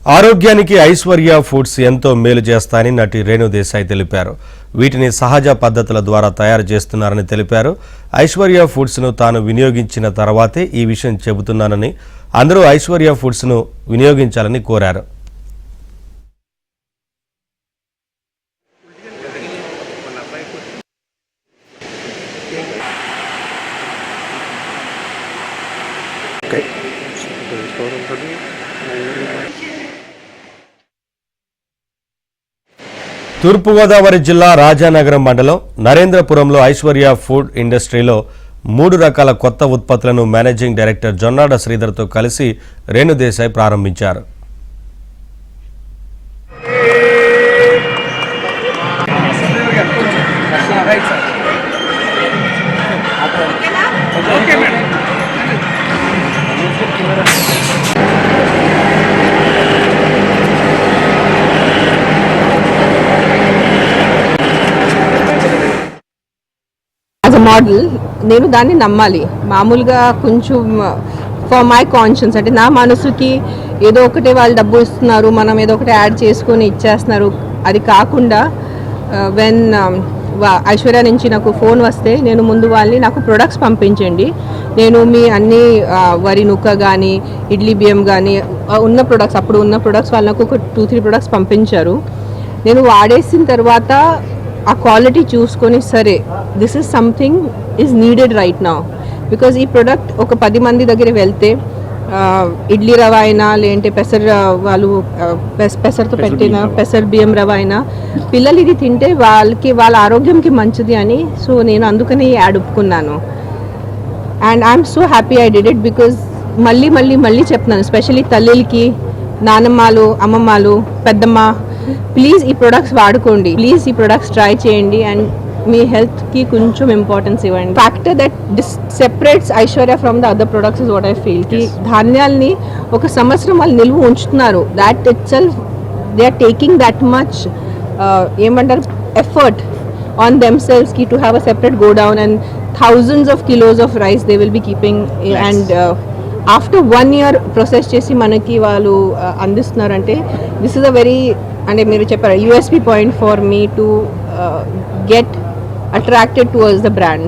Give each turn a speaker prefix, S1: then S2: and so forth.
S1: ఆరోగ్యానికి ఐశ్వర్య ఫుడ్స్ ఎంతో మేలు చేస్తాయని నటి రేణు దేశాయ్ తెలిపారు. వీటిని సహజ పద్ధతుల ద్వారా తయారు చేస్తున్నారని తెలిపారు. ఐశ్వర్య ఫుడ్స్ ను తాను వినియోగించిన తర్వాతే ఈ విషయం చెబుతున్నానని, అందరూ ఐశ్వర్య ఫుడ్స్ ను వినియోగించాలని కోరారు. తూర్పుగోదావరి జిల్లా రాజానగరం మండలం నరేంద్రపురంలో ఐశ్వర్య ఫుడ్ ఇండస్ట్రీలో 3 రకాల కొత్త ఉత్పత్తులను మేనేజింగ్ డైరెక్టర్ జొన్నాడ శ్రీధర్తో కలిసి రేణు దేశాయ్ ప్రారంభించారు.
S2: మోడల్ నేను దాన్ని నమ్మాలి. మామూలుగా కొంచెం ఫర్ మై కాన్షియన్స్ అంటే నా మనసుకి ఏదో ఒకటి వాళ్ళు డబ్బు ఇస్తున్నారు, మనం ఏదో ఒకటి యాడ్ చేసుకొని ఇచ్చేస్తున్నారు, అది కాకుండా వెన్ ఐశ్వర్య నుంచి నాకు ఫోన్ వస్తే నేను ముందు వాళ్ళని నాకు ప్రొడక్ట్స్ పంపించండి, నేను మీ అన్ని వరి నుక్క కానీ ఇడ్లీ బియ్యం కానీ ఉన్న ప్రొడక్ట్స్ అప్పుడు ఉన్న ప్రొడక్ట్స్ వాళ్ళు నాకు ఒక 2-3 ప్రొడక్ట్స్ పంపించారు. నేను వాడేసిన తర్వాత ఆ క్వాలిటీ చూసుకొని సరే this is something is needed right now. Because ఈ ప్రోడక్ట్ ఒక 10 మంది దగ్గర వెళ్తే ఇడ్లీ రవ అయినా లేదంటే వాళ్ళు పెసరతో పెట్టిన పెసర్ బియ్యం రవ అయినా పిల్లలు ఇది తింటే వాళ్ళ ఆరోగ్యంకి మంచిది అని, సో నేను అందుకని యాడ్ ఒప్పుకున్నాను. And I'm so happy I did it. Because మళ్ళీ చెప్తున్నాను, స్పెషల్లీ తల్లికి, నానమ్మలు, అమ్మమ్మలు, పెద్దమ్మ, ప్లీజ్ ఈ ప్రొడక్ట్స్ వాడుకోండి, ప్లీజ్ ఈ ప్రొడక్ట్స్ ట్రై చేయండి అండ్ మీ హెల్త్కి కొంచెం ఇంపార్టెన్స్ ఇవ్వండి. Factor that separates Aishwarya from the other products is what I feel. కి ధాన్యాల్ని 1 సంవత్సరం వాళ్ళు నిల్వ ఉంచుతున్నారు, that itself they are taking that much ఏమంటారు effort on themselves ki to have a separate go down and thousands of kilos of rice they will be keeping. Yes. And after 1 year process chesi manaki vallu andistunarante this is a very and meer cheppara USP point for me to get attracted towards the brand.